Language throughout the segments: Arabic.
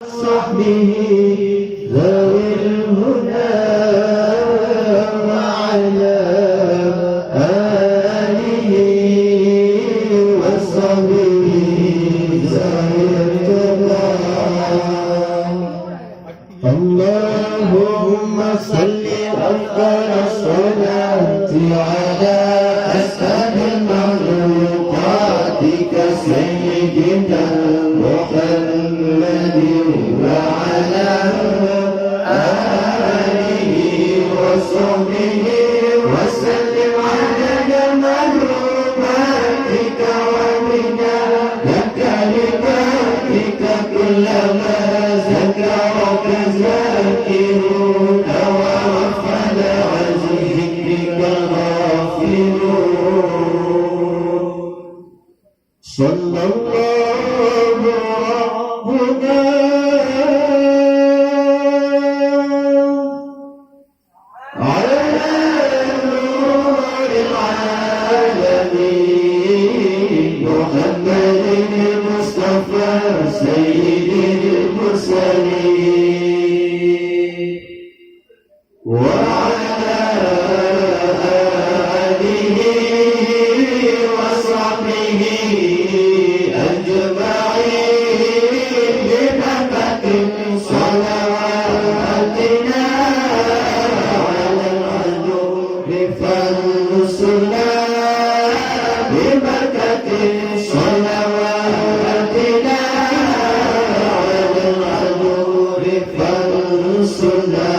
وصحبه ذوي الهدى وعلى آله وصحبه ذوي التقى. اللهم صل أفضل الصلاة على أسعد مخلوقاتك سيدنا محمد وعلى آله وصحبه وسلم عدد معلوماتك ومدادك لذاتك كلما ذكرك ذاكرون وغفل عن ذكرك غافلون. صلى الله ربنا على نور العالمين محمد المصطفى سيد المرسلين وعلى آله وصحبه أجمعين ببركة صلواتنا على العدو فانصرنا ببركة صلواتنا على العدو فانصرنا.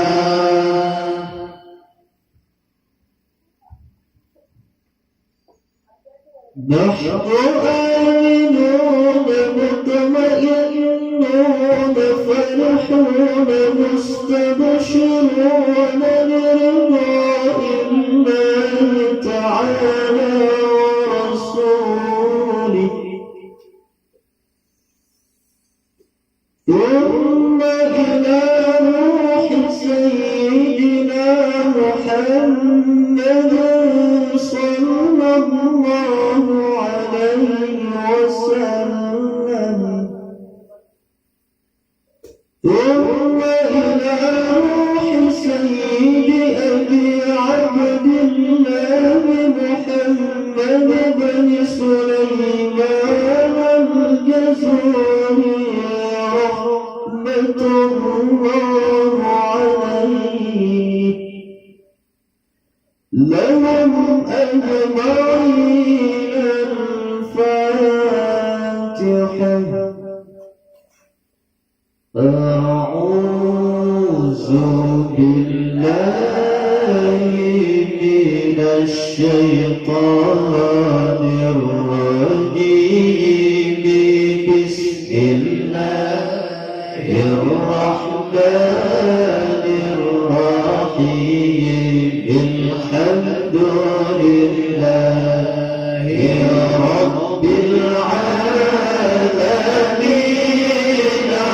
نحن آمنون مطمئنون فرحون مستبشرون برضاء الله تعالى ورسوله. ثم إلى روح سيدنا محمد صلى الله عليه وسلم. ثم إلى روح سيد أبي عبد الله محمد بن سليمان الجزوري رحمة الله عليه لهم أجمعين. الفاتحة. أعوذ بالله من الشيطان الرجيم. بسم الله الرحمن الرحيم. الحمد لله رب العالمين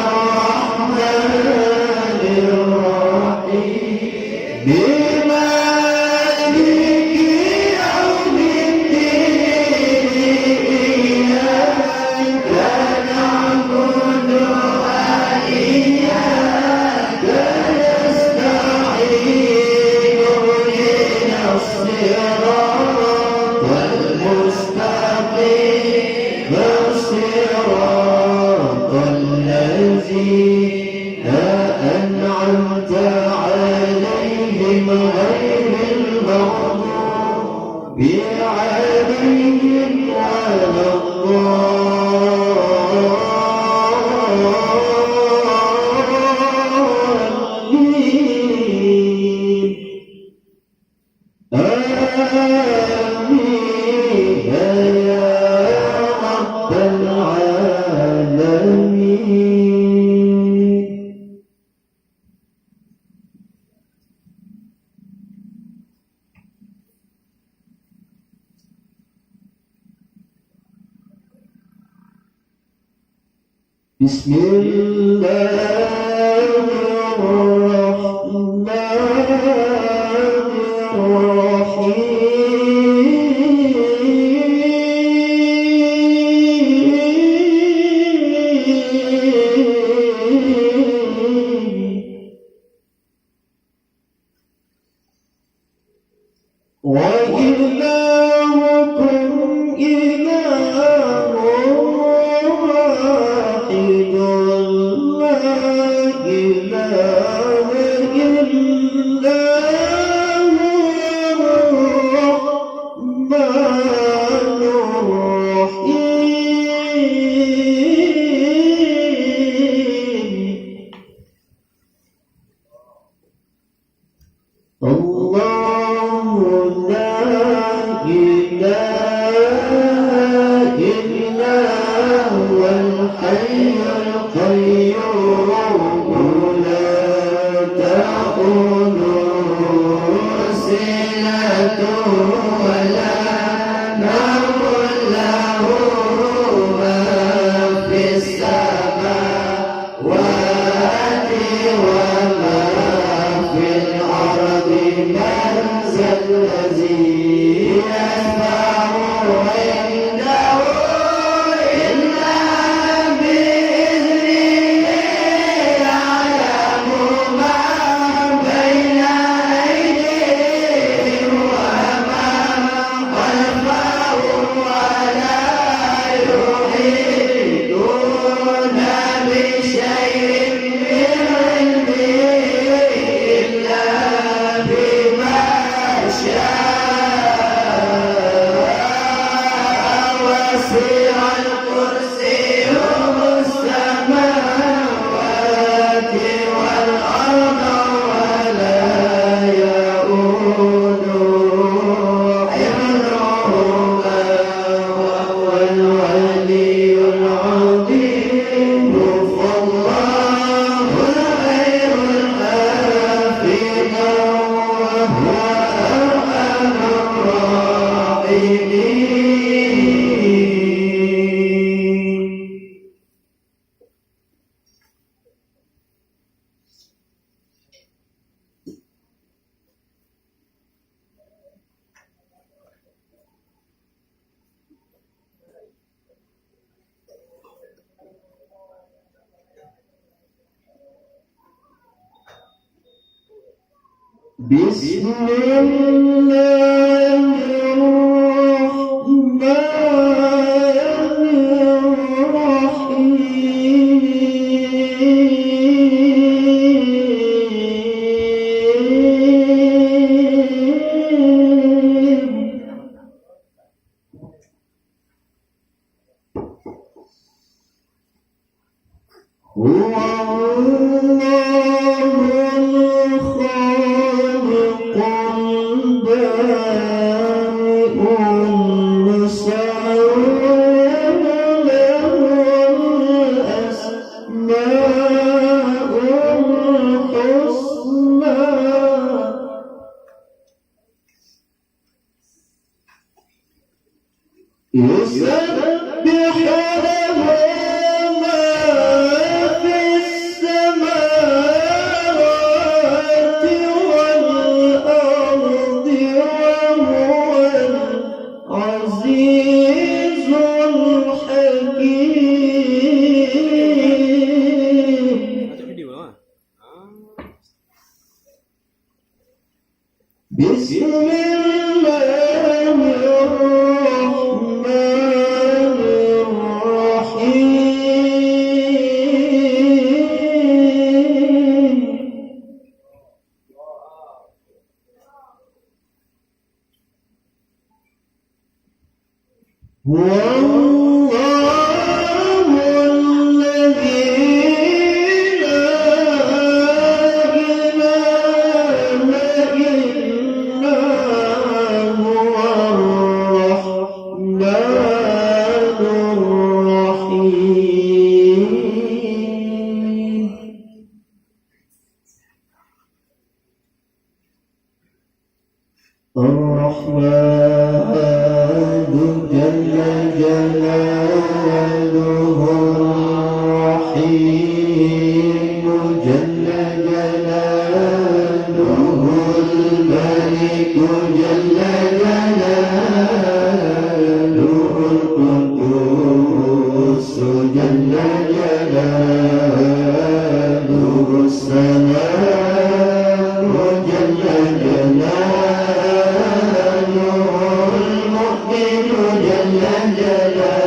الرحمن الرحيم مالك يوم الدين. إياك نعبد وإياك نستعين. اهدنا الصراط المستقيم صراط الذين أنعمت عليهم غير المغضوب عليهم ولا الضالين. آمين يا رب العالمين. بسم الله الرحمن الرحيم. إله إلا هو الرحمن الرحيم الله لا إله إلا هو الحي القيوم لا تأخذه سنة ولا نوم له ما في السماوات وما في الأرض من ذا الذي يشفع عنده إلا بإذنه يعلم ما بين أيديهم وما خلفهم ولا يحيطون بشيء من علمه إلا بما شاء وسع كرسيه السماوات والأرض ولا يؤوده حفظهما وهو العلي العظيم فالله خير حافظا وهو أرحم الراحمين بسم الله الرحمن الرحيم هو الله الخالق البارئ المصور له الأسماء الحسنى يسبح له ما في السماوات والأرض وهو العزيز الحكيم بسم الله الرحمن الرحيم والله الذي لا إله إلا هو الرحمن الرحيم الرحمن جل جلاله الرحيم جل جلاله الملك جل جلاله القدوس جل جلاله السلام جل جلاله المؤمن جل جلاله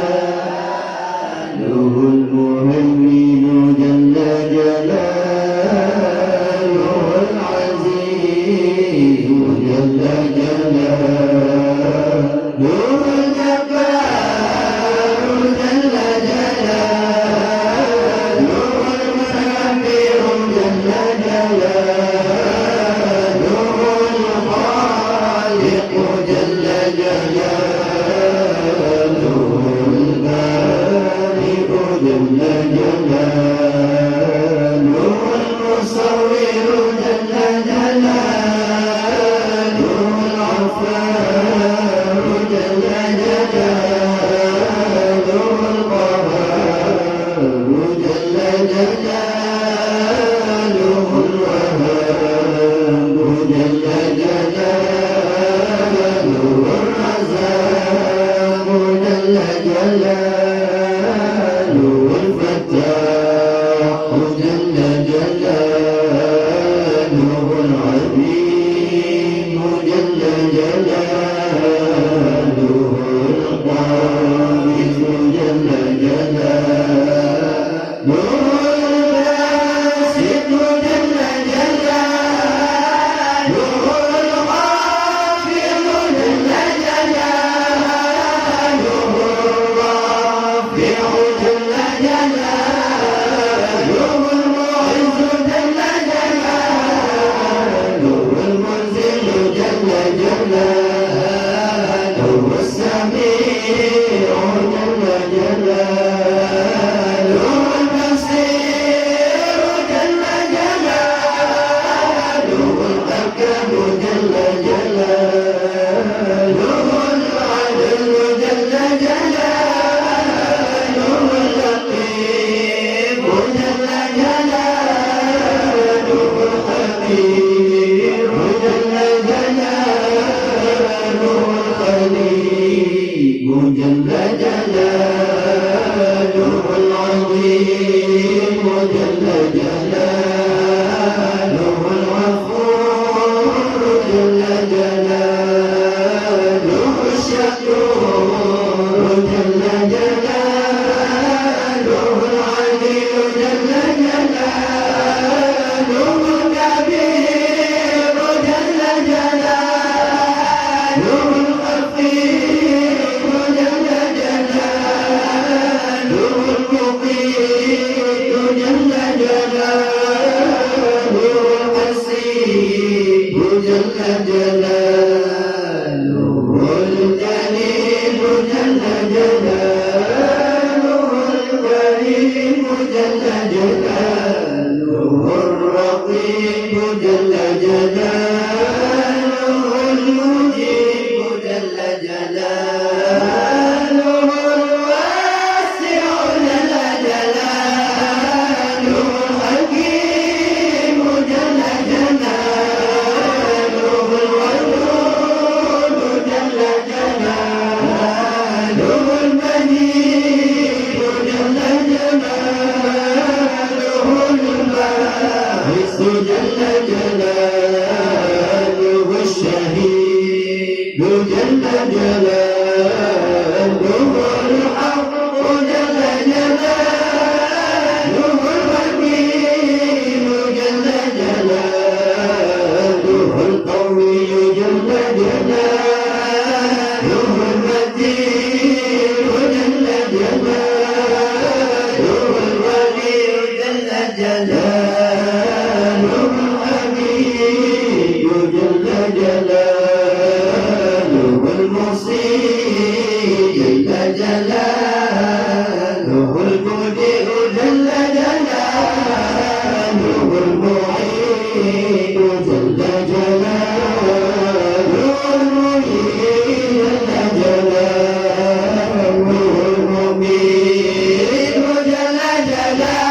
جلاله الغفور جل جلاله الشكور جل جلاله العلي جل جلاله الكبير جل جلاله الخفيف جل جلاله المقيت جل جلاله الحسيب جل جلاله الجليل جل جلاله الكريم جل جلاله الرقيب جل جلاله المجيب جل جلاله الواسع جل جلاله الحكيم جل جلاله الودود جل جلاله المجيد جل جلاله الباعث جل جلاله الشهيد جل جلاله الحق جل جلاله الحكيم جل جلاله القوي جل جلاله المتين جل جلاله الولي جل جلاله الحميد جل جلاله المصيب جل جلاله المبدئ جل جلاله المعيد جل جلاله المعيد جل جلاله المميت جل جلاله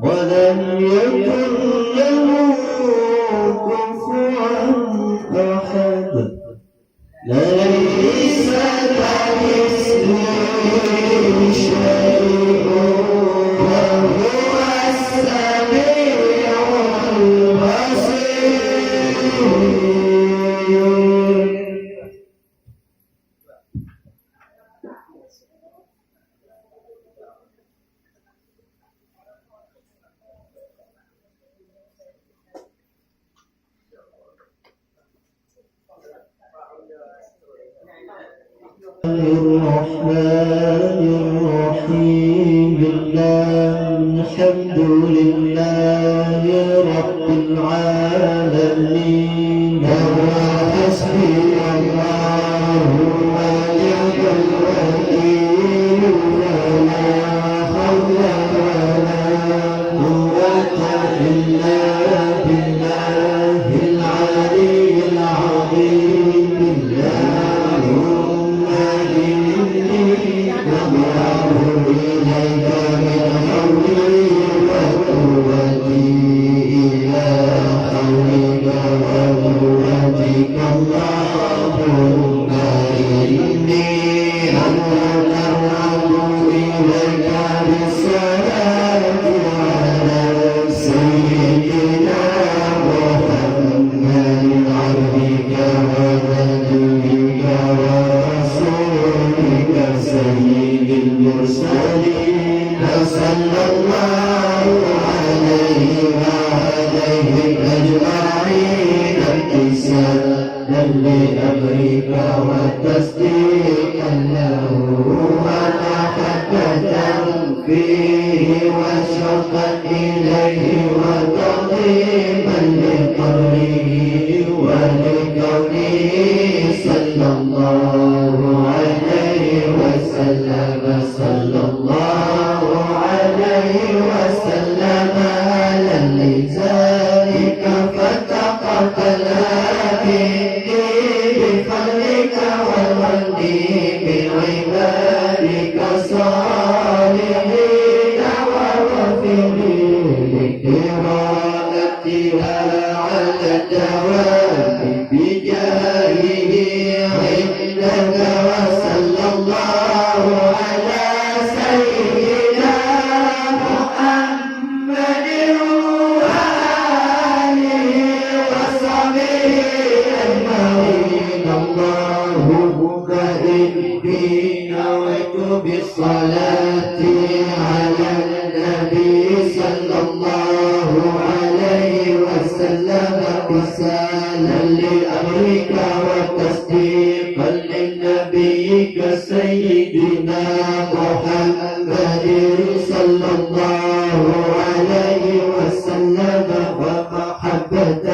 ولم يكن له كفوا أحد ليس كمثله شيء وهو السميع البصير. الرحمن الرحيم الحمد لله رب العالمين حسبي الله ونعم الوكيل ولا حول ولا قوة إلا بالله العلي العظيم. صلى الله عليه وعليه أجمعين امتثالا لأمرك وتصديقا له ومحبة فيه وشوقا إليه وتعظيما لقوله ولكونه صلى الله عليه وسلم. صلى الله عليه وسلم على لسانك فتقبلها مني بفضلك وظني بعبادك الصالحين وغفر لكرامتها على الدوام بجاهه عندك. وصلى الله على سيدنا محمد وآله وصحبه أجمعين. اللهم إني نويت بالصلاة على النبي صلى الله عليه وسلم امتثالا لأمرك وتصديقا لنبيك سيدنا محمد صلى الله عليه وسلم ومحبة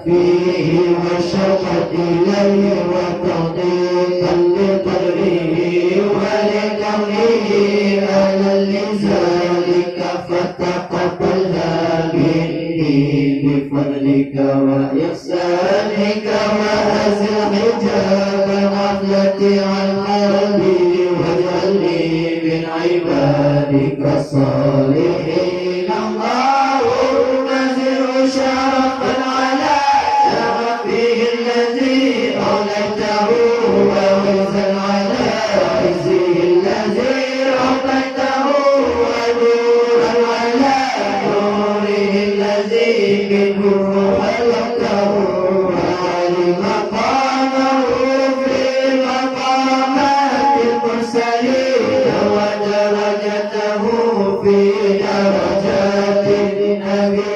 فيه وشوقا إليه وتعظيما لقدره ولكونه على لسانك فتقبلها مني بفضلك وإحسانك وأزل حجاب الغفلة عن قلبي واجعلني من عبادك الصالحين. اللهم زد شرفا على شرفه الذي أوليته ووزا على عزه الذي أعطيته ونورا على نوره الذي منه خلقته وعلي مقامه في مقامات المرسلين ودرجته في درجات النبيين.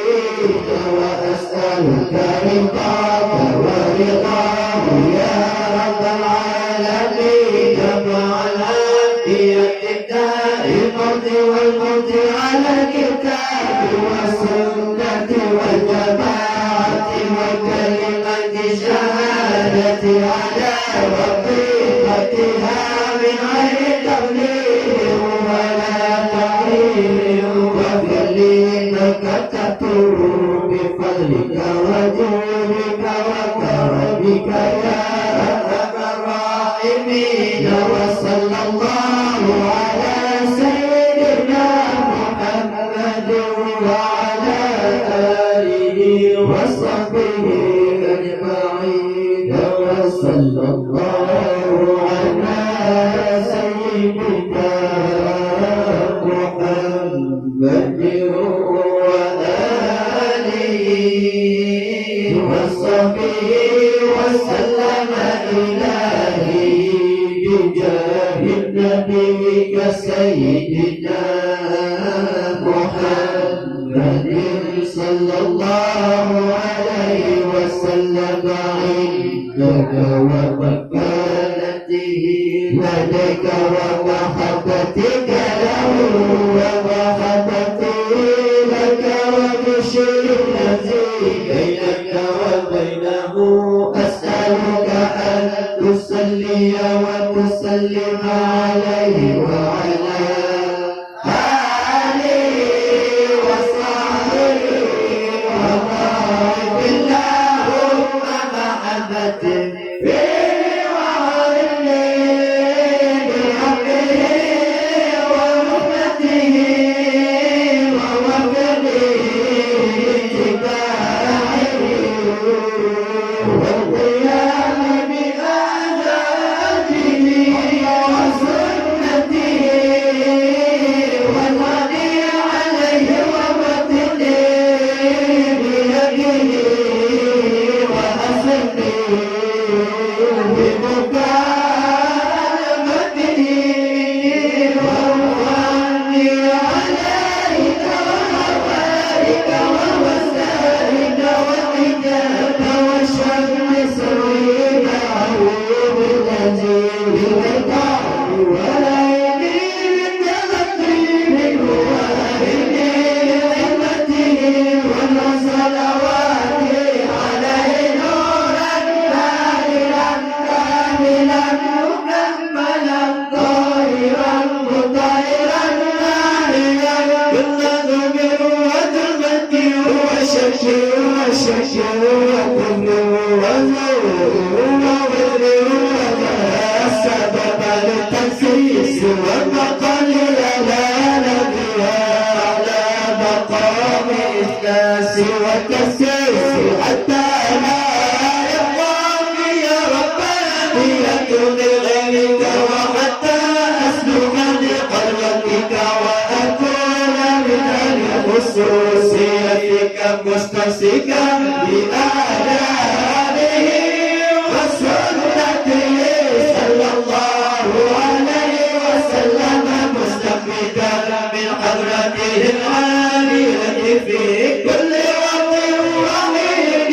وأسألك رضاك ورضاه يا رب العالمين مع العافية الدائمة والموت على الكتاب والسنة والجماعة وكلمة شهادة التي على وثيقتها من غير تضليل ولا تعليل واغفر لي إنك تتوب بفضلك وجودك وكرمك يا أرحم الراحمين وصلى الله على سيدنا محمد وعلى آله وصحبه أجمعين وصلى الله على سيدنا محمد وآله وصحبه وسلم إلهي بجاه النبي كسيدنا محمد صلى الله عليه وسلم عندك ومكانته لديك ومحبتك له ومحبته لك وبشر الذي بينك وبينه أسألك أن تصلي وتسلم عليه وعلى آله وصحبه وبارك اللهم محبته فيه وعلمه بحقه ورحمته ووفقه اتباعه والقيام بآدابه وسنته والغني عليه ومتنه بيده وأسره بمكالمته والغني عليك ومبارك ووسائل والحجاب والشمس سريك عوض الذي بالعقاب والأيدي بالتغفير وأهدي لعمته والصلوات عليه نورا كاملا كاملا مكملا طاهرا مطهرا ناريا بالنظم والمدي والشكر والشكر والكل والنور السبب للتنفيس والمقال لا نبي على مقام الناس والتسيس حتى لا يقام يا رباني بغيرك وحتى أسلك لقلبك وأكون من خصوصيتك مستمسكا بآدابه وسنته صلى الله عليه وسلم مستفيدا من حضرته العالية في كل وقت وحين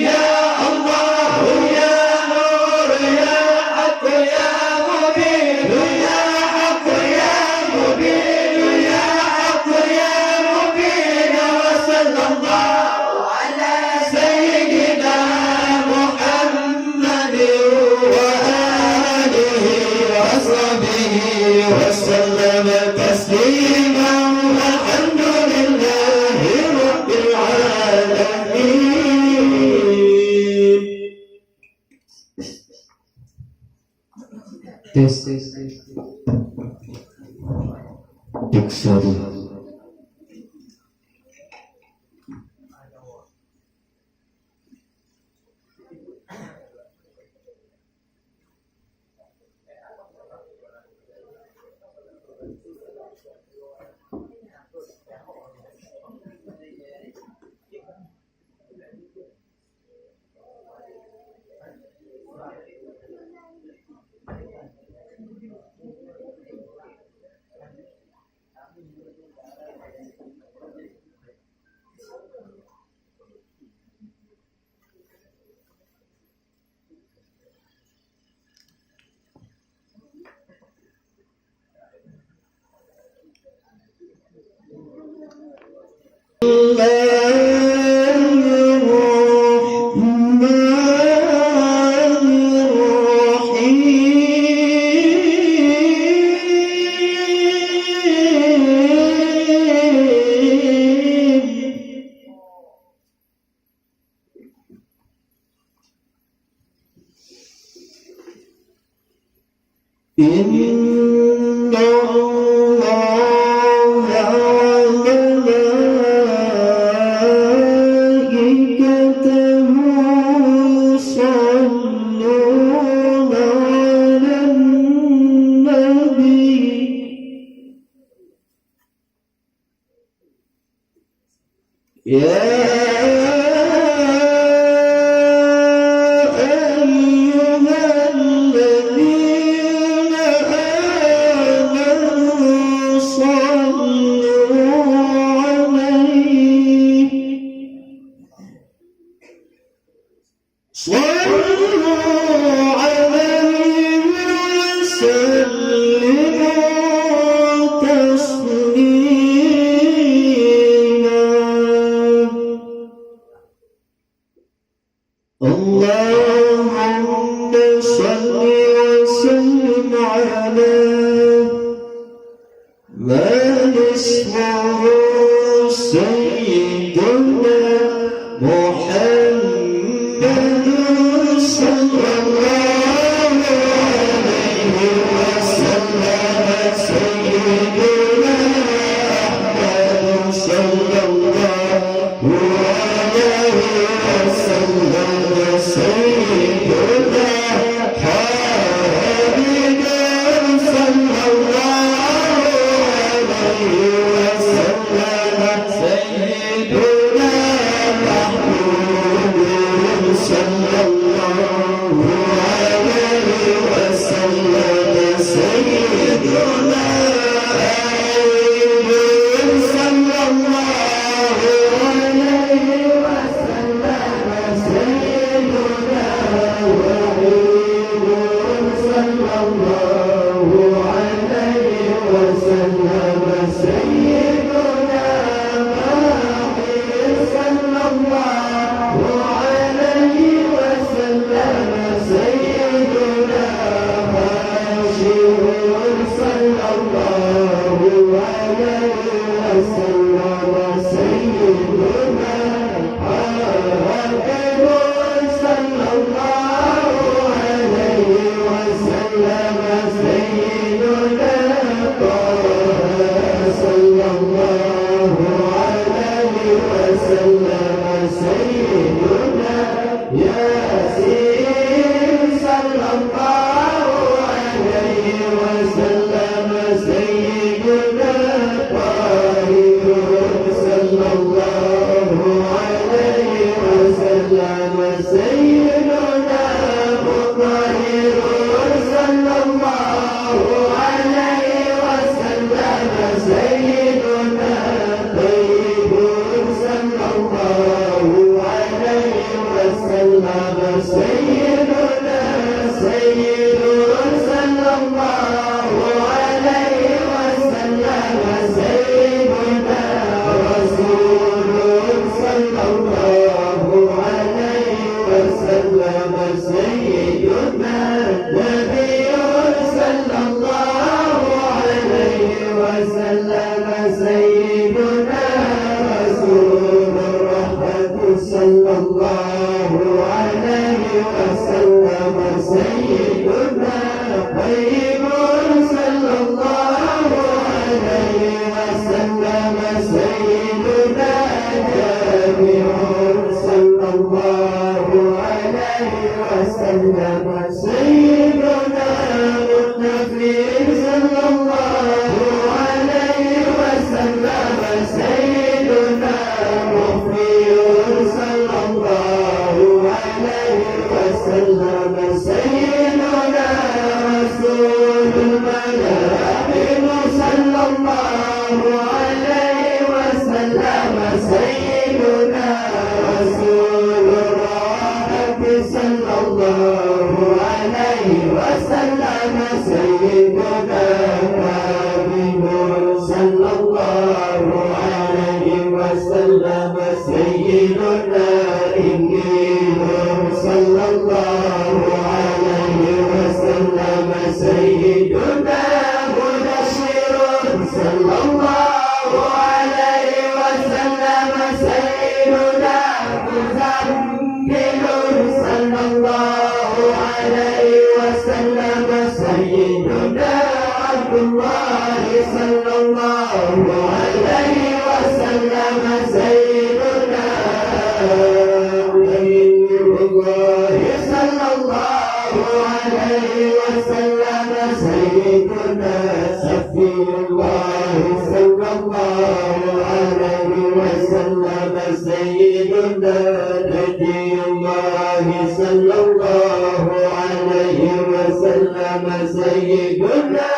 يا الله يا نور يا حق يا مبين يا حق يا مبين يا حق يا مبين وصلى الله على سيدنا محمد وآله وصحبه وسلم تسليما والحمد لله رب العالمين. تكسر إن الله وملائكته يصلون على النبي يا صلوا عليه وسلموا تسليما اللهم صل وسلم على من اسمه سيدنا محمد صلى الله عليه وسلم سيدنا أحمد صلى الله عليه وسلم سيدنا حبيبنا صلى الله عليه وسلم سيدنا محمود صلى الله عليه وسلم سيدنا أيوب صلى الله عليه وسلم سيدنا وحيد صلى الله عليه وسلم سيدنا وحيد صلى الله عليه وسلم سيدنا هاشم صلى الله عليه وسلم سيدنا حاكم صلى الله عليه وسلم سيدنا طه صلى الله عليه وسلم سيدنا ياسين صلى الله عليه وسلم سيدنا طارق صلى الله عليه وسلم سيدنا مطهر صلى الله عليه وسلم سيدنا طيب صلى الله عليه وسلم سيدنا سيد صلى الله عليه وسلم سيدنا رسول صلى الله عليه وسلم سيدنا نبي صلى الله عليه وسلم سيدنا رسول الرحمة صلى الله عليه وسلم سيدنا طيب صلى الله عليه وسلم سيدنا جامع صلى الله عليه وسلم سيدنا متفي صلى الله عليه وسلم سيدنا مخفي صلى الله عليه وسلم سيدنا رسول الملاحم صلى الله عليه وسلم سيدنا رسول الراحة صلى الله عليه وسلم سيدنا حبيب صلى الله عليه وسلم سيدنا إنجيل صلى الله عليه وسلم سيدنا مبشر صلى الله عليه وسلم سيدنا مزمل صلى الله عليه وسلم سيدنا الله عليه وسلم سيدنا سفي الله صلى الله عليه وسلم سيدنا نبي الله صلى الله عليه وسلم سيدنا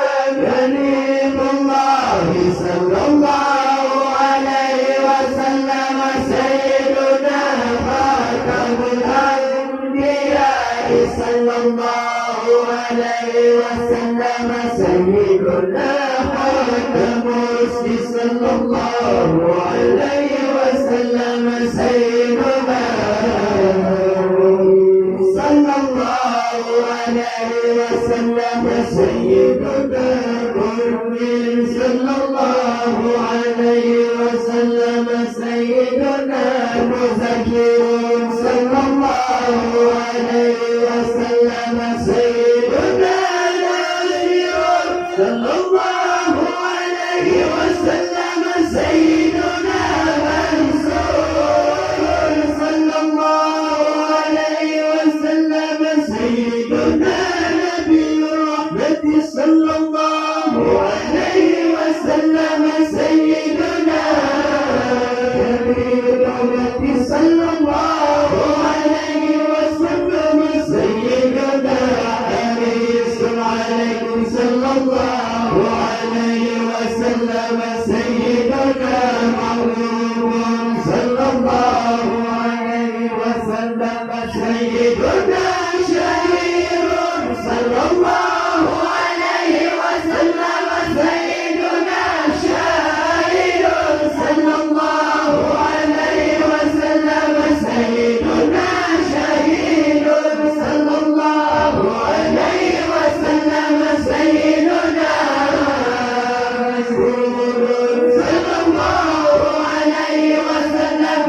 كريم الله صلى الله عليه وسلم سيدنا خاتم الأنبياء صلى الله عليه وسلم سيدنا خاتم الرسل صلى الله عليه وسلم سيدنا صلى الله عليه وسلم سيدنا محمد صلى الله عليه وسلم سيدنا مزكي صلى الله عليه وسلم سيدنا نذير صلى الله عليه وسلم سيدنا منصور صلى الله عليه وسلم سيدنا نبي الرحمة صلى الله عليه وسلم سيدنا كبير الرحمة صلى الله عليه وسلم سيدنا حريص عليكم صلى الله عليه وسلم سيدنا محمود صلى الله عليه وسلم سيدنا شهير صلى الله عليه وسلم سيدنا شهير صلى الله عليه وسلم سيدنا شهيد صلى الله عليه وسلم سيدنا مسرور صلى الله عليه وسلم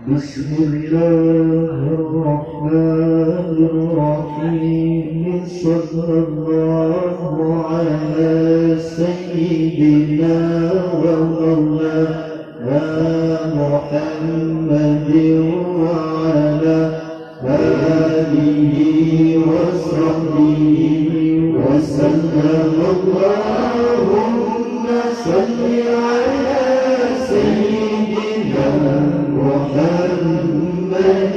بسم الله الرحمن الرحيم صلى الله على سيدنا ومولانا محمد وعلى آله وصحبه وسلم اللهم صل على سيدنا محمد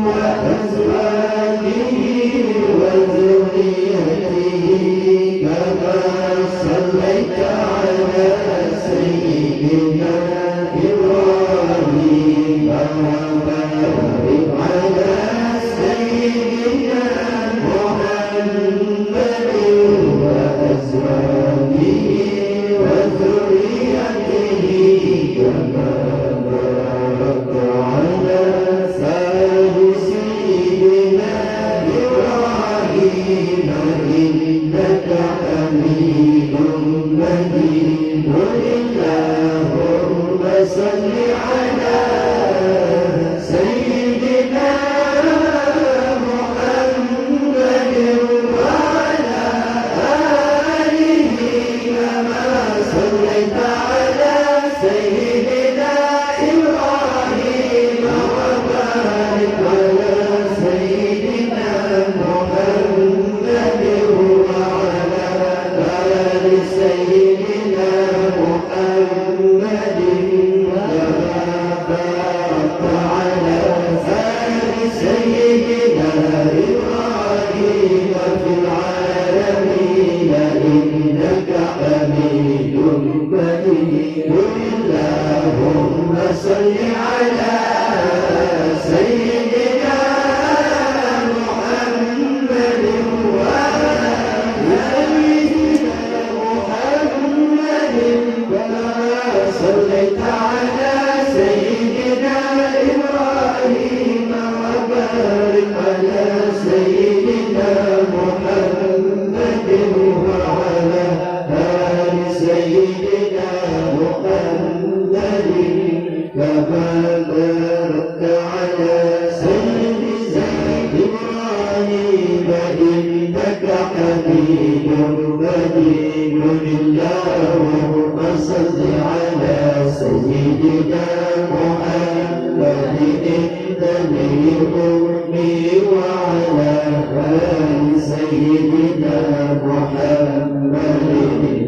وأزواجه وذريته كما صليت على سيدنا إبراهيم وبارك على سيدنا محمد وأزواجه وذريته إنك حميد مجيد اللهم صل على سيدنا محمد النبي الأمي وعلى آل سيدنا محمد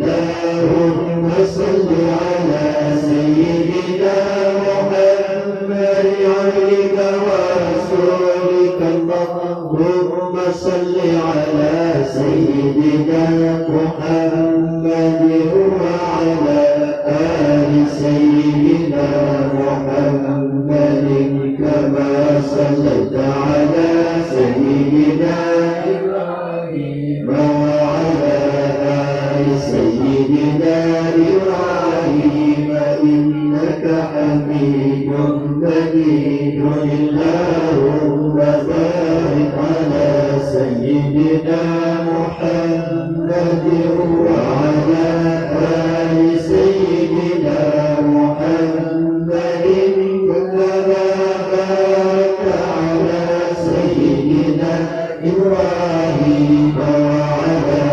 اللهم صل على سيدنا محمد عبدك ورسولك اللهم صل على سيدنا محمد وعلى آل سيدنا محمد كما صليت على سيدنا إبراهيم وعلى آل سيدنا إبراهيم إنك حميد مجيد اللهم بارك على سيدنا محمد وعلى آل سيدنا محمد كما باركت على سيدنا إبراهيم وعلى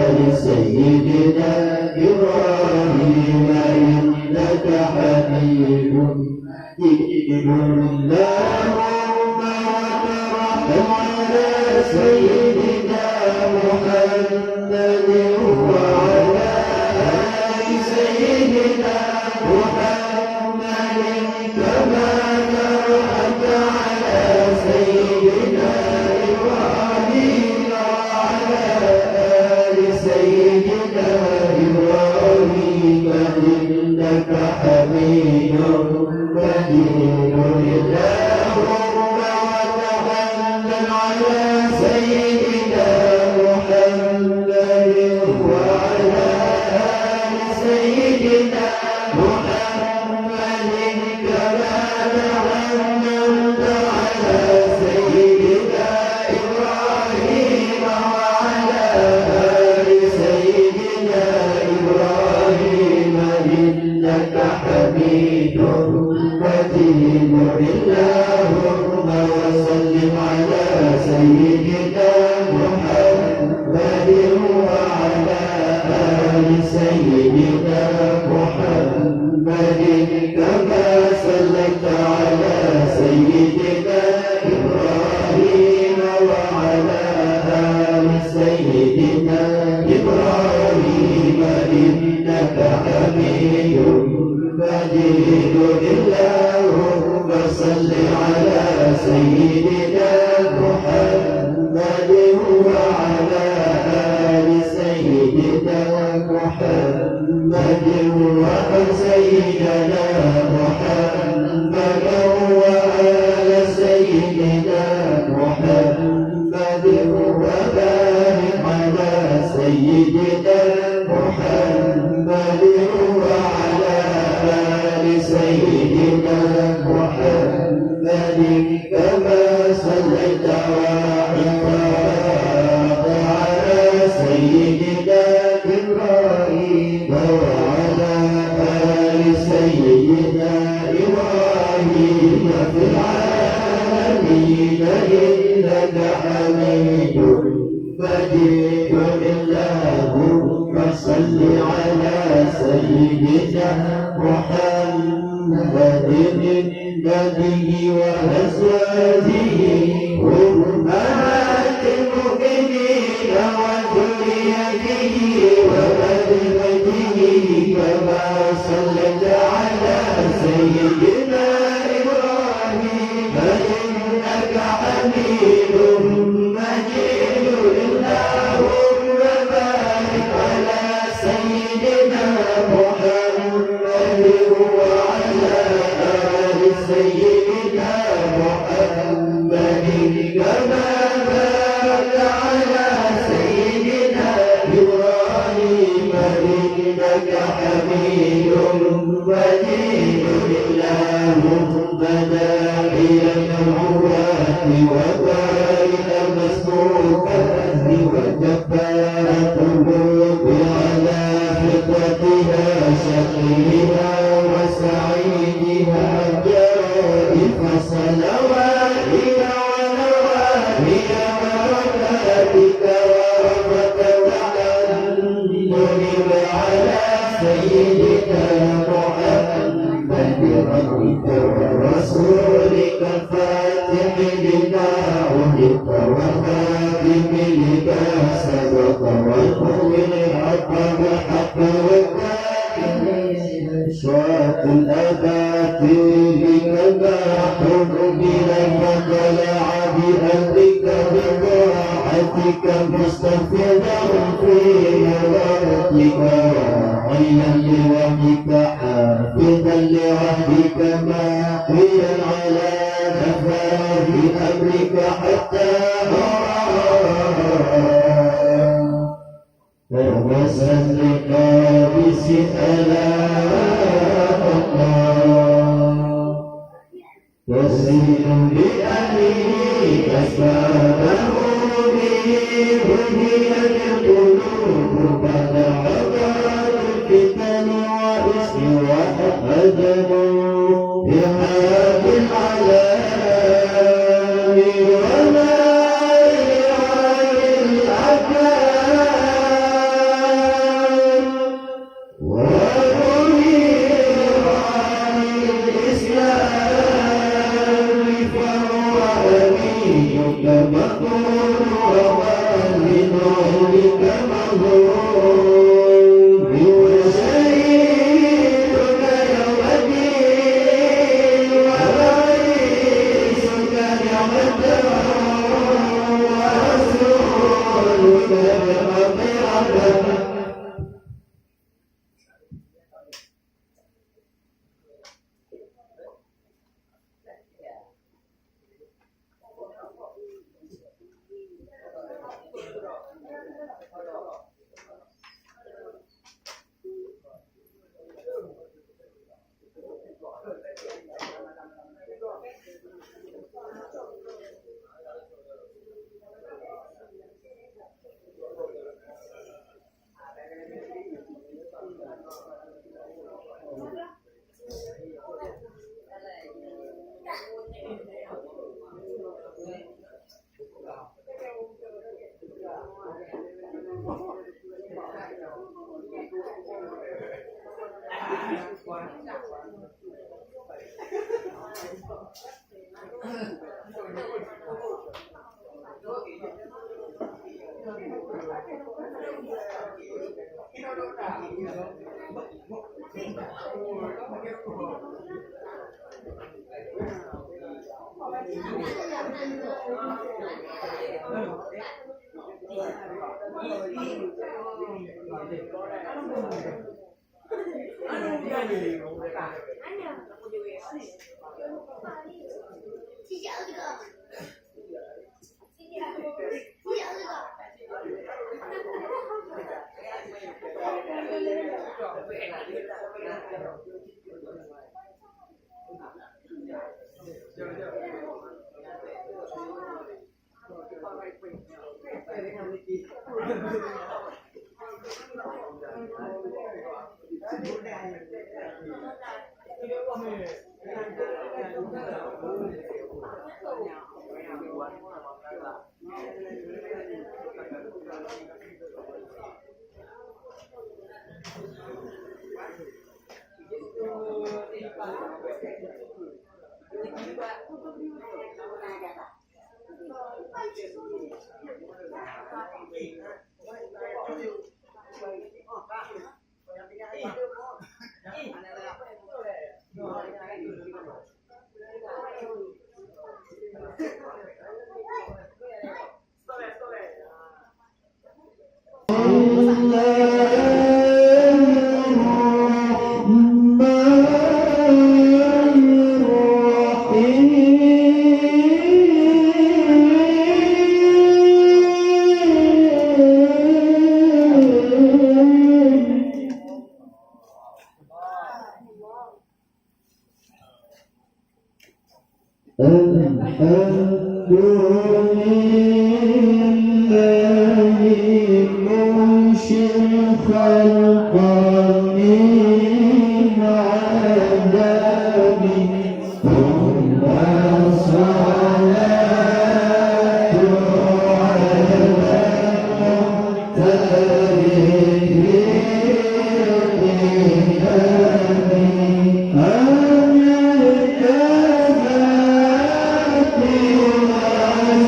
آل سيدنا إبراهيم إنك حميد مجيد اللهم وترحم على سيدنا محمد وعلى آل سيدنا محمد كما باركت على سيدنا إبراهيم وعلى آل سيدنا إبراهيم إنك حميد مجيد اللهم وتحنن على سيدنا محمد وعلى آل سيدنا محمد كما تحننت على سيدنا إبراهيم وعلى آل سيدنا إبراهيم إنك حميد مجيد اللهم وسلم على سيدنا محمد وعلى آل سيدنا محمد كما صليت على سيدنا إبراهيم وعلى آل سيدنا إبراهيم إنك حميد مجيد اللهم صل على سيدنا محمد وعلى آل سيدنا محمد وعلى سيدنا محمد وآل سيدنا محمد وبارك على سيدنا محمد وعلى آل سيدنا محمد كما صليت وباركت على سيدنا إبراهيم وعلى آل سيدنا إبراهيم في العالمين إنك حميد مجيد اللهم صل على سيدنا محمد النبي وأزواجه أمهات المؤمنين وذريته وأهل بيته كما صليت على سيدنا إبراهيم إنك حميد مجيد اللهم بارك على سيدنا محمد منك سبق والقوم الحق بالحق والتالي شاق الأباطيل كباحر بلا فطلع بأمرك بطاعتك مستغفرا في مراتك وعينا لوحدك حافظا لوحدك ماحيا على نفاذ أمرك حتى ووصل لقابس ألا الله تسير بأمره أسبابه به هديت القلوب بعد عذاب الفتن وإسم وأجل بهذه العلام وما عن الأكام وأمير عن الإسلام فهو أمينك مقبول ووالدك مظلوم وشهيدك يوم الدين ورئيسك يوم الدار ورسولك بمغفرتك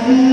Amen.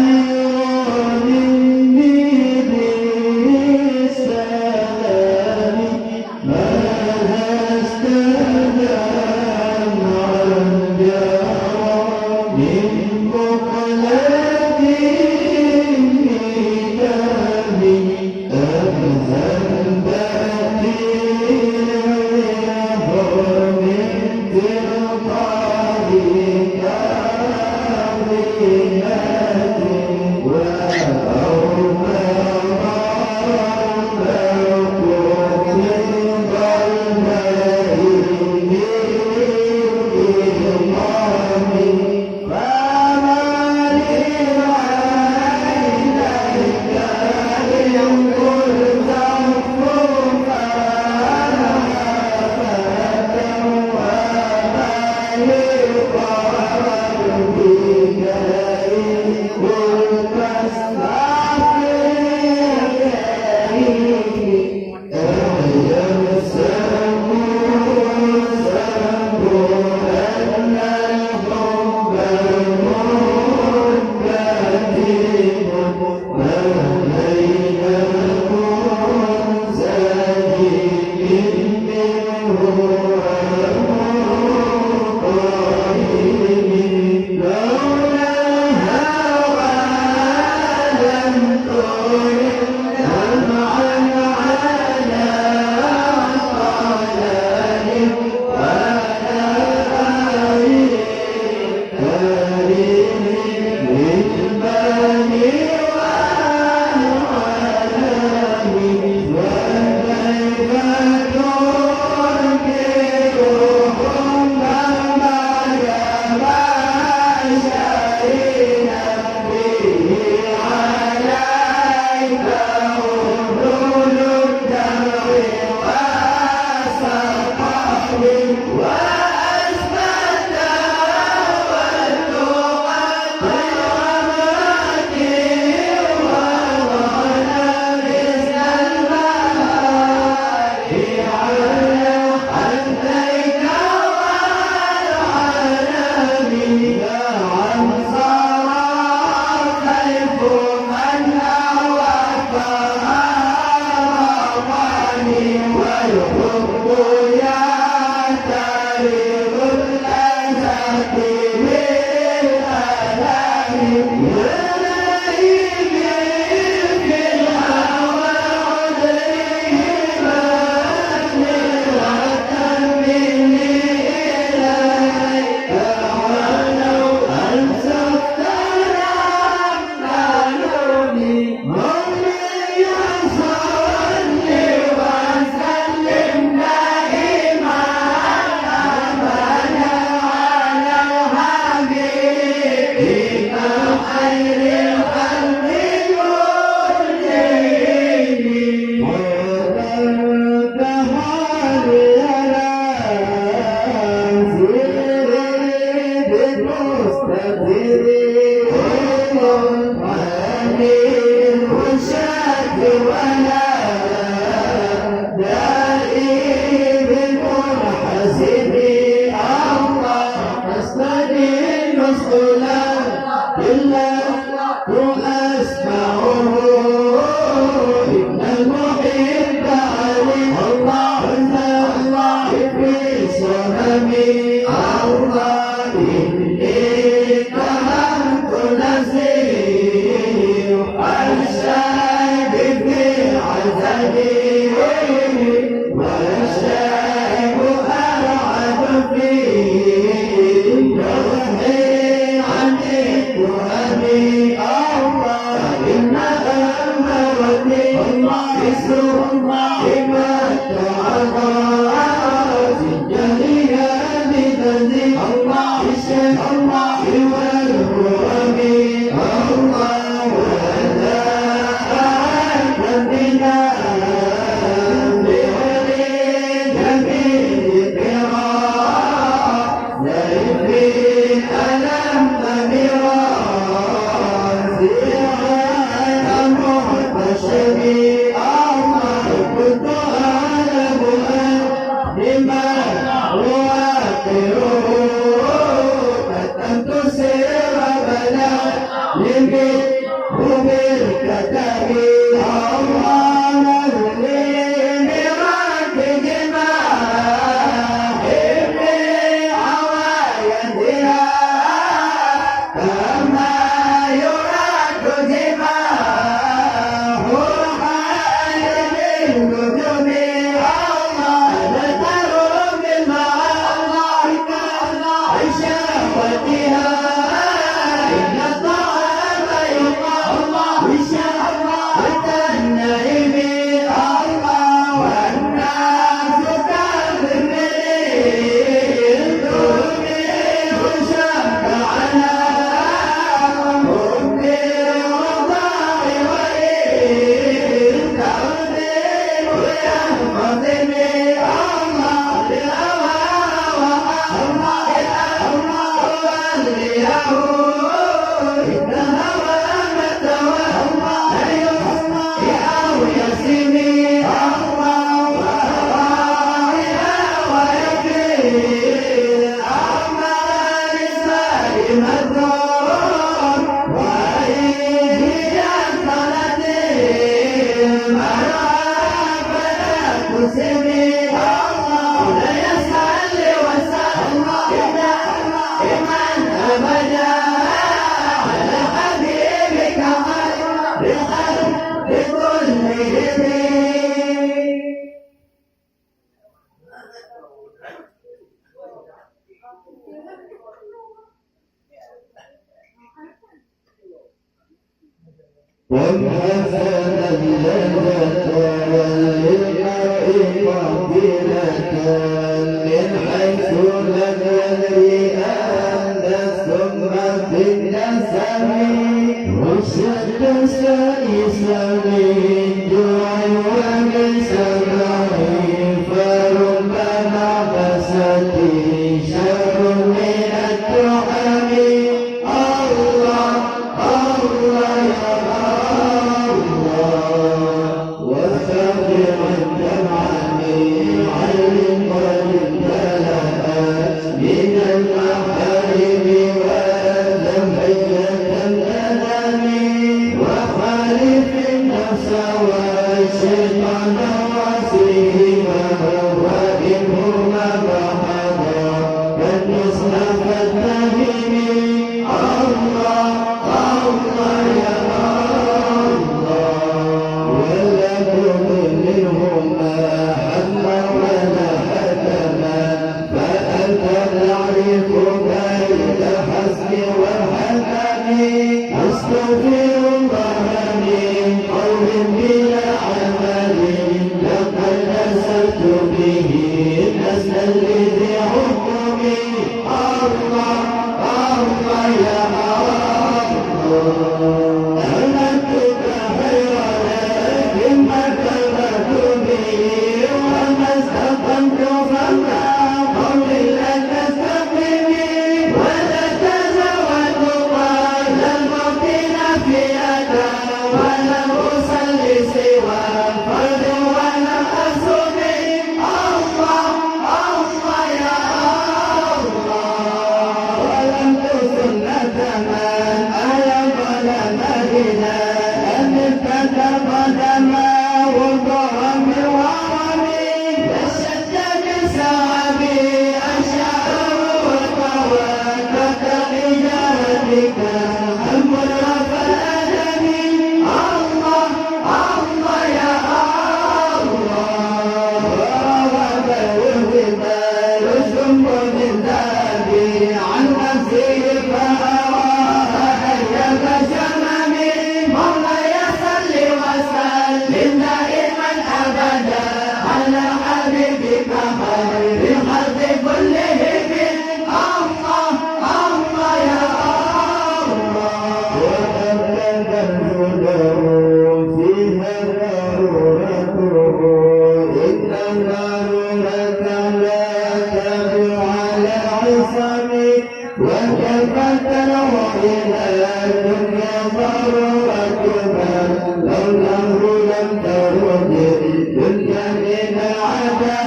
مولاي صل وسلم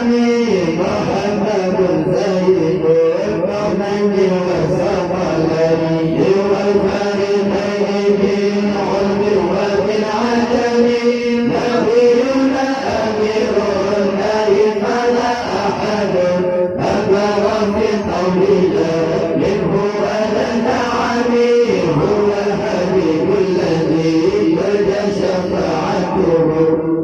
العالمين محمد سيد الكونين والثقلين والفريقين في العلم وفي العجم نبينا أمير النايم فلا أحد أكبر في قوله منه ولا نعم هو الحبيب الذي يرجى شفاعته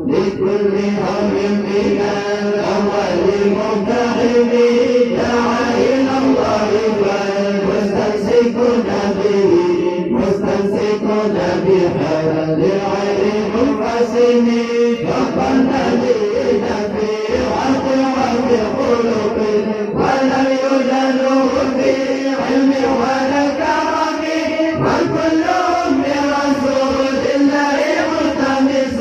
لكل هم من الأول ممتحن دعا إلى الله فالمستمسكون به مستمسكون بحبل غير منقسم فقد الذين في عقل وفي خلق ولم يجلوا في علم ولا كرم وكلهم برسول الله ملتمس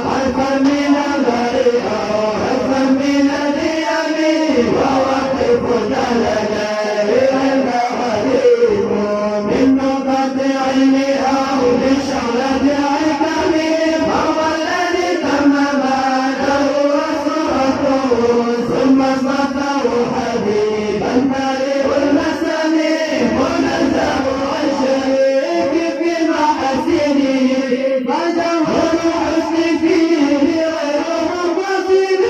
حرفا من البريئة حرفا من اليمين ووقف لنا الغريب من نقطة عينها من شغلة عكم فهو الذي تمم له وصورته ثم اصطفاه حبيبا بريء المسام منزه عن شريك في محاسنه فجوهر حسن فيه غير منفصل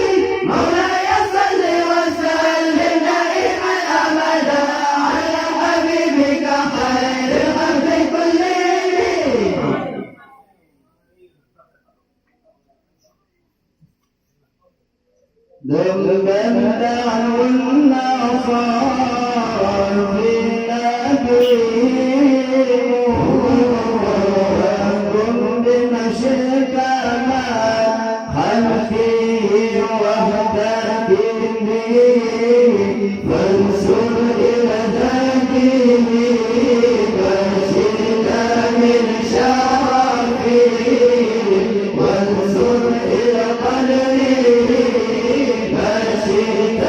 مولاي صل وسلم دائما ابدا على حبيبك خير الخلق كلهم. ذنبا دعوا النصارى وأنتم بمشيك ما خلفي واهتدي به فانصر إلى ذاته فاشد من شرفه وانصر إلى قدره فاشد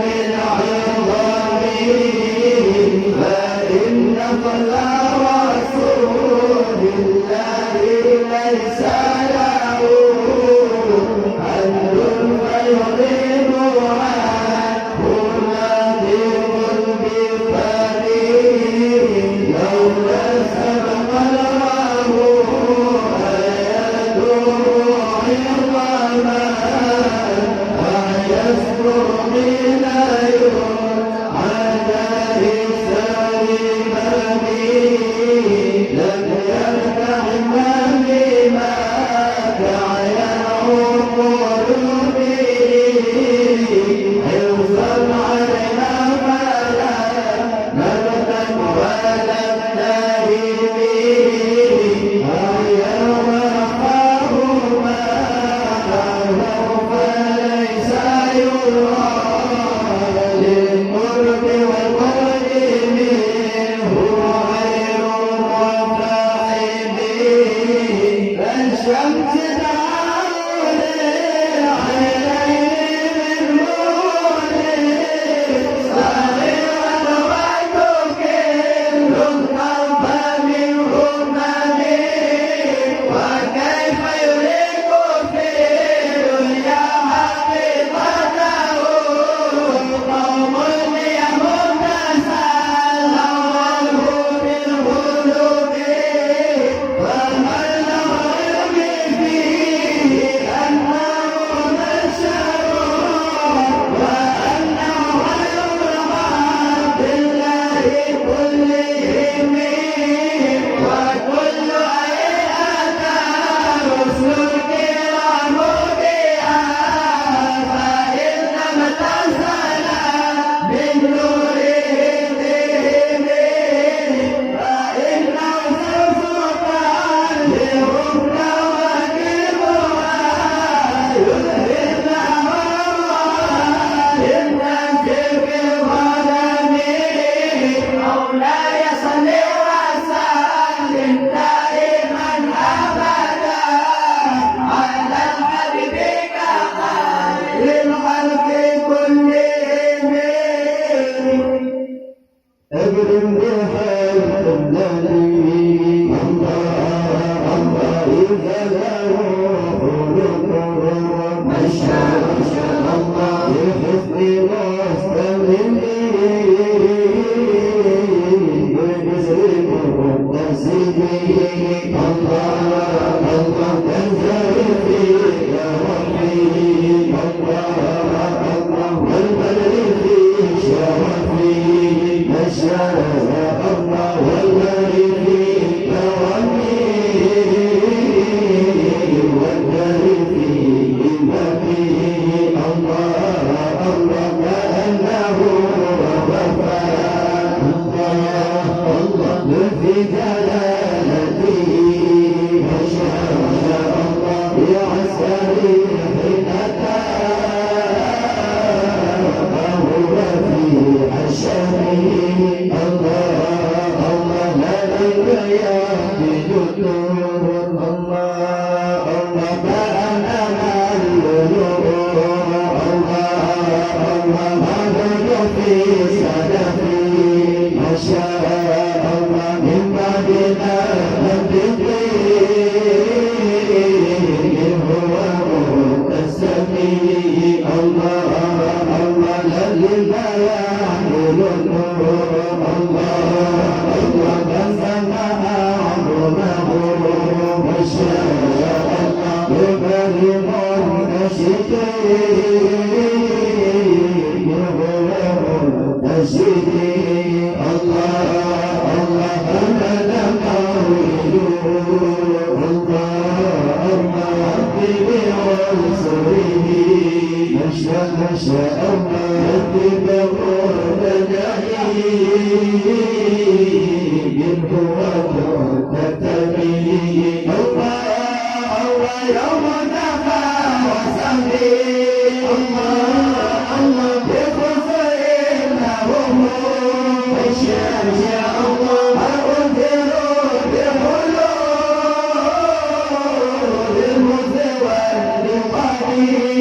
من عظمه فإنك لا رسول عسكري حين وهو في عشمه الله الله عليك يا بدور الله الله ما أنا اللؤلؤ الله الله ما في سلفي ما شاء الله من بعدنا هو متسمي الله الله لله يعمل النور الله الله بسمع عظمه ما شاء الله يبرم النشيد هو متسمي الله الله أنا قوي ما شاء الله يكتب بدني هو تتبي الله الله يوم نفى وسمي الله الله بخفر لهم ما شاء الله أنذروا بحلول المثوى لقدير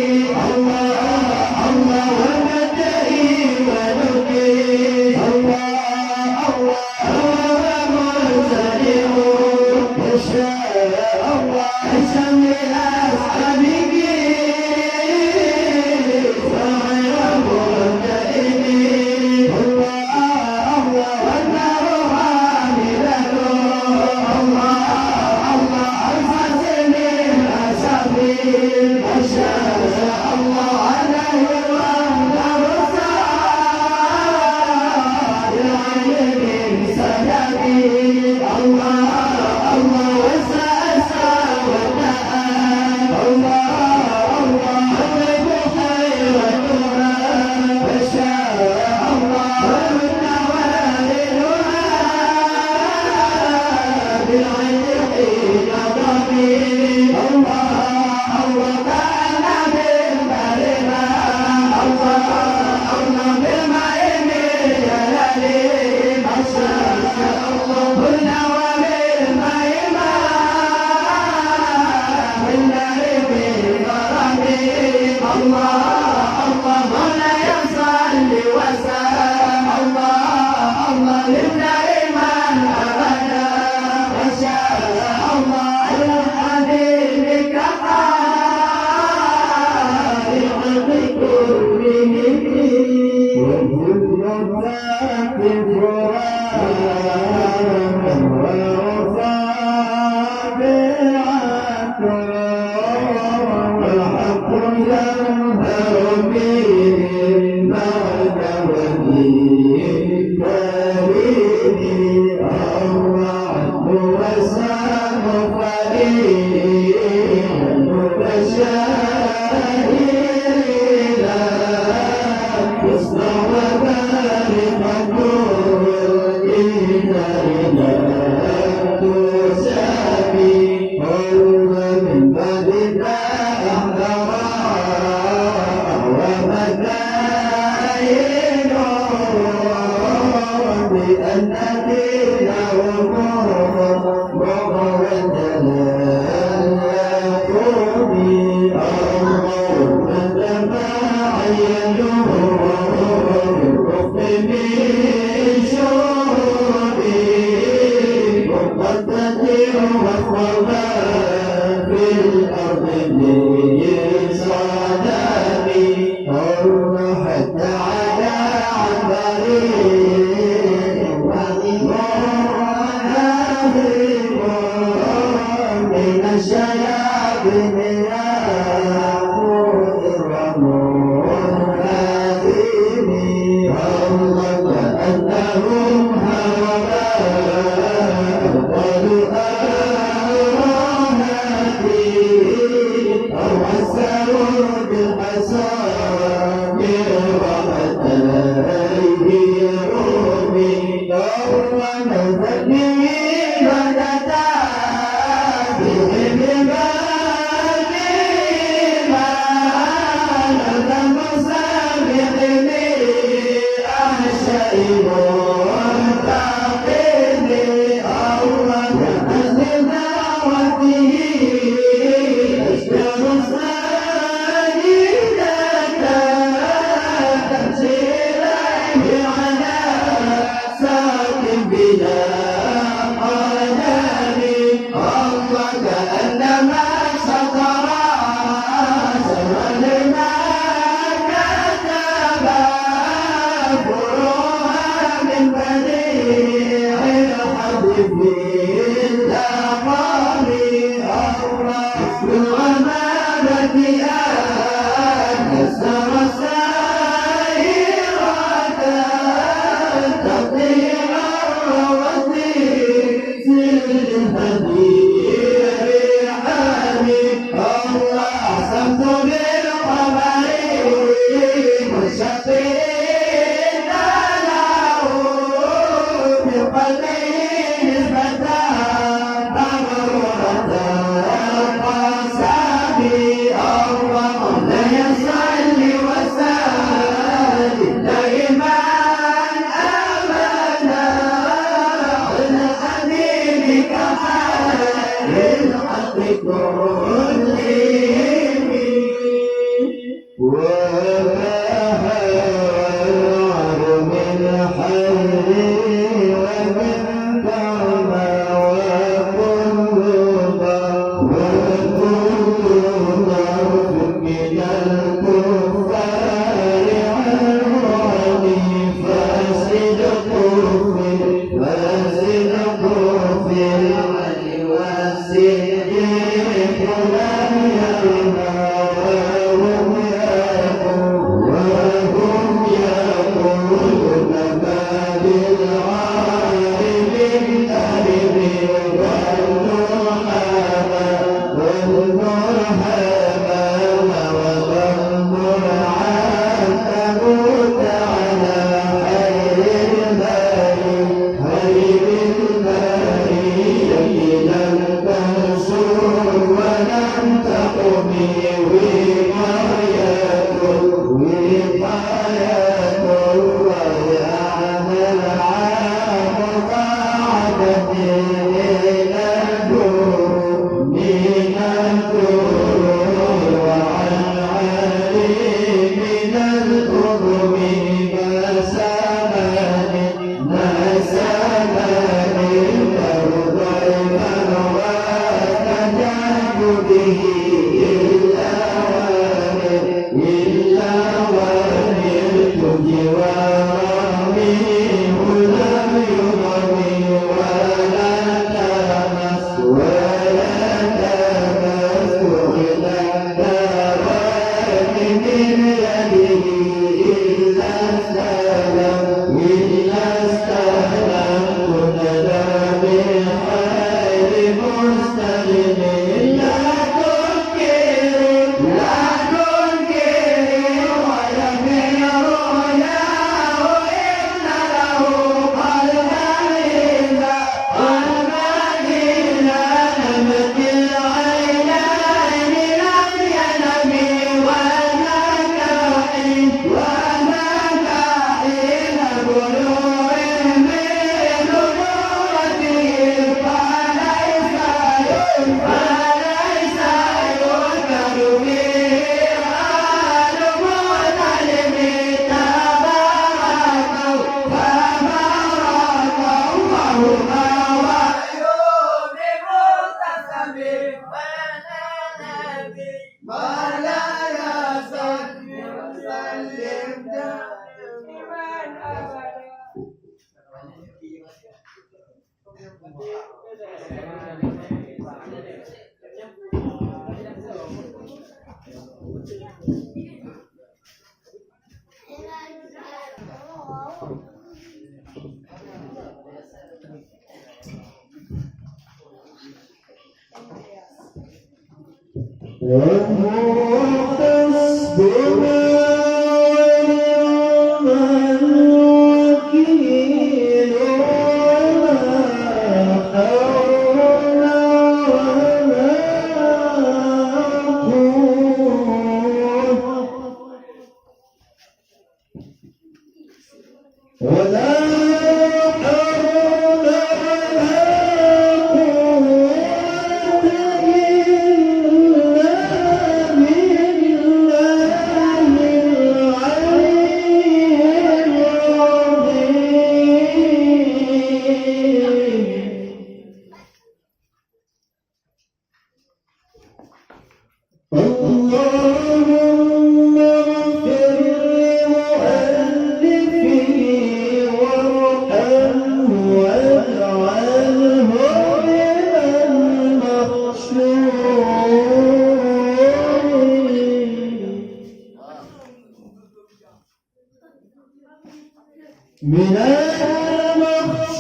من المخشوعين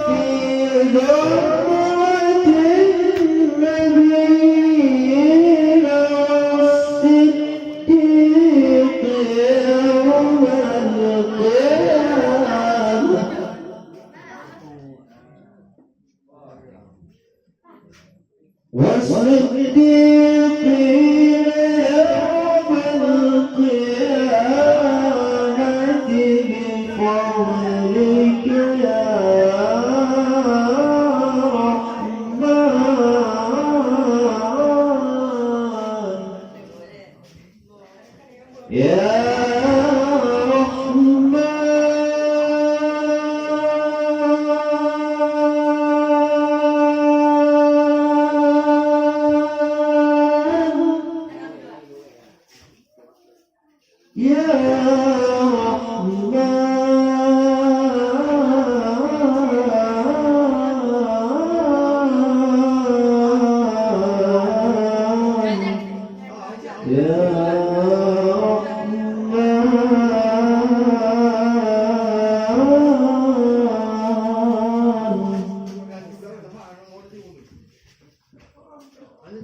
في ذرة النبيين والصديقين يوم القيامة والصديقين يوم القيامة بفضلك يا رحمن يا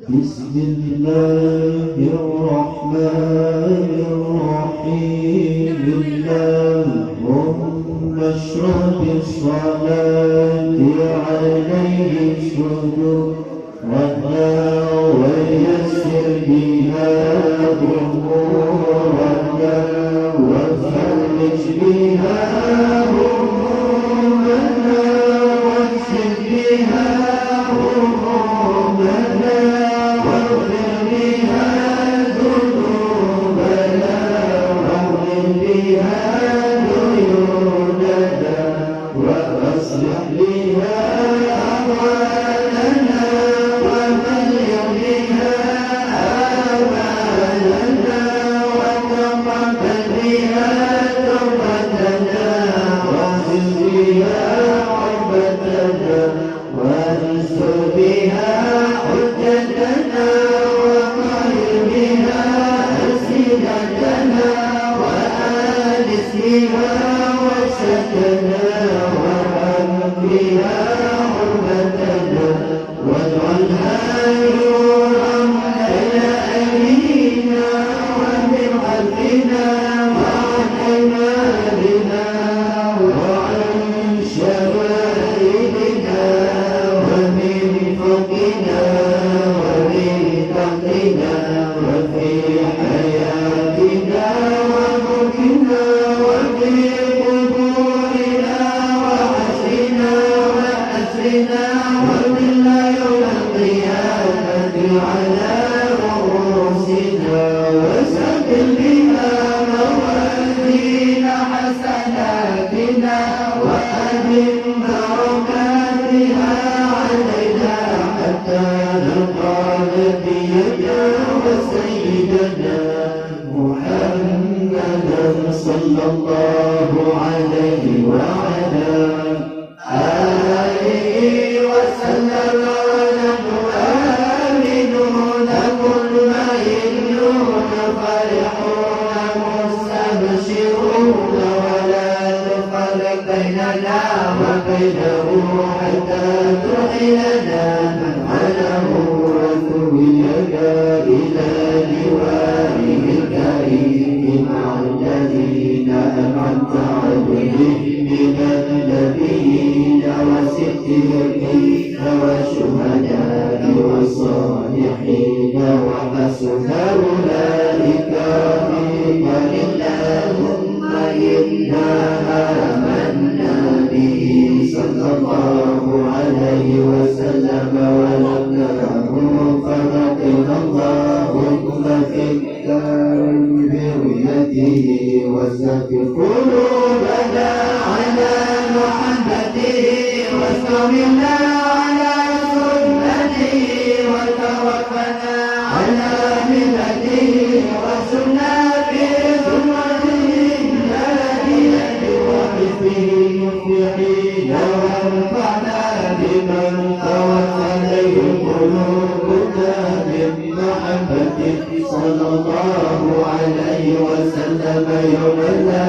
بسم الله الرحمن الرحيم اللهم اشرح بالصلاة عليه صدورنا ويسر بها أمورنا وفرج بها همومنا واكشف بها همومنا واغفر بها ذنوبنا واغفر بها ديوننا واصلح بها أحوالنا وبلغ بها آمالنا وتقبل بها توبتنا واغفر بها عقبتنا وانصر بها حجتنا وطهر بها ألسنتنا وآنس بها وشكنا وأمن بها حرمتنا واجعلها نورا بين أيدينا ومن خلفنا وعن أيماننا وعن شمائلنا ومن فوقنا ومن تحتنا وفي حياتنا وموتنا وفي قبورنا وحشرنا وأسرنا ومنا يوم القيامة على رؤوسنا وسجل بها موازين حسناتنا وأدم بركاتها علينا حتى نلقى نبينا وسيدنا محمدا صلى الله عليه وعلى آله وسلم ونحن آمنون مطمئنون فرحون مستبشرون ولا تفرق بيننا وبينه حتى تحيلنا منعله وتولك إلى لوائه الكريم مع الذين أنعمت عليهم من النبيين والصديقين والشهداء والصالحين وحسن أولئك رفيقا اللهم إنا آمنا به صلى الله عليه وسلم ولقناه فرقنا اللهم في برؤيته وسكن قلوبنا على محبته واستمرنا على سنته وتوفنا على ملته وسنا بسنته الذي وحفظه مفلحين وانفعنا بمن طوت عليه قلوبنا من محبته صلى الله عليه وسلم يوم لا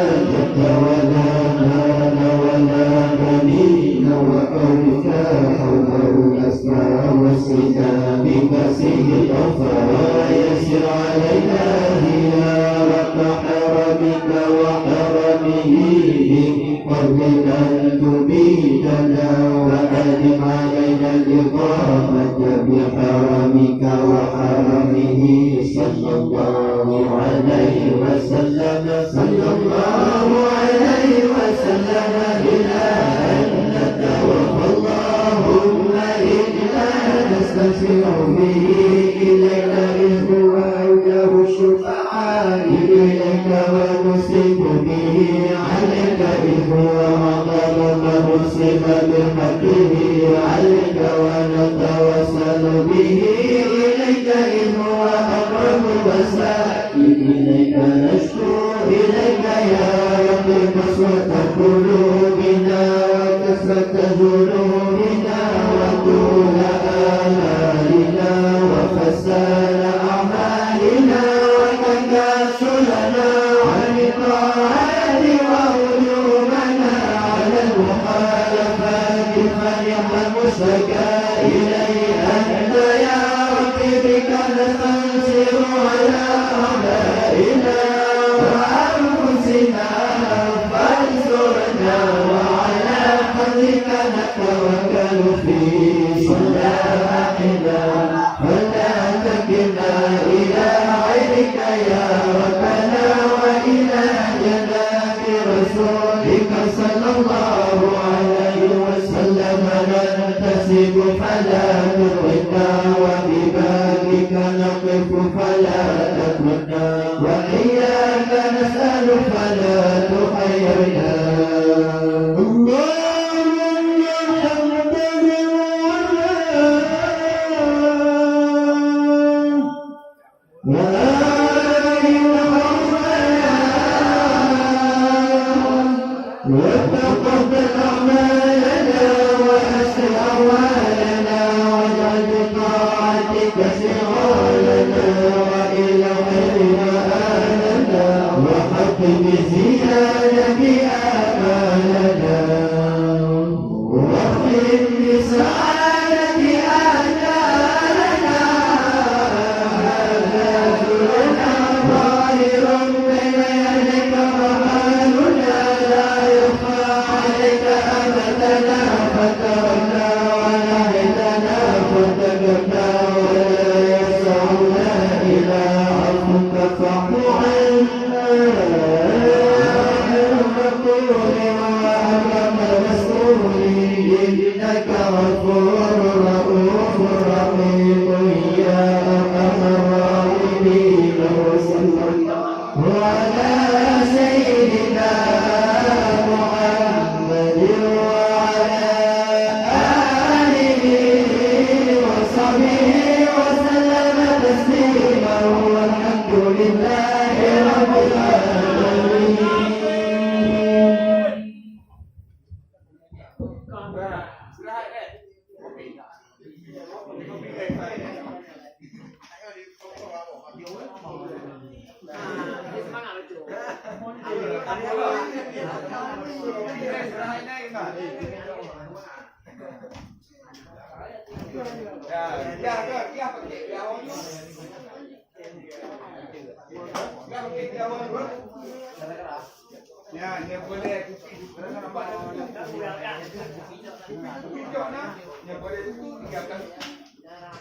يسر علينا زيارة حرمك وحرمه قربنا تبيدنا وأدم علينا الإقامة بحرمك وحرمه صلى الله عليه وسلم صلى الله عليه وسلم إلى أن نتوفى اللهم إنا نستشفع به إليك إذ هو أوجه الشفعاء إليك ونسلك به عليك إذ هو مظلم مسلم بحقه عليك ونتوسل به إليك إذ هو أقرب الوسائل إليك نشكو إليك يا رب قسوة قلوبنا وكسرة ذنوبنا وطول آمالنا وفساد أعمالنا وتكاسلنا عن الطاعات وهجومنا على المخالفات فنعم المشتكى إليه أنت يا رب بك نستنصر على أعدائنا وأنفسنا فانصرنا وعلى فضلك نتوكل في صلاحنا فلا تكلنا إلى غيرك يا ربنا وإلى جناب رسولك صلى الله عليه وسلم ننتسب فلا تطرنا وببابك نقف فلا تتركنا وإياك نسأل فلا تحيرنا اللهم حمدا وتقبل أعمالنا وأسر أموالنا واجعل بطاعتك شغالنا وإلى خير مآلنا وحق بزيادة آمالنا واختم بسعادة آجالنا آجالنا ظاهرا بين يديك وحالنا لا يخفى عليك أبدنا فتركنا ونهيتنا فارتكبنا ولا يسعنا إلى عفوك فاعف عنا المقول وأكرم المسؤول إنك غفور رؤوف رحيم يا أرحم الراحمين وصلى الله على سيدنا محمد وعلى آله وصحبه وسلم تسليما والحمد لله رب العالمين. Ya, dia boleh nampak dia boleh itu 13. Nah,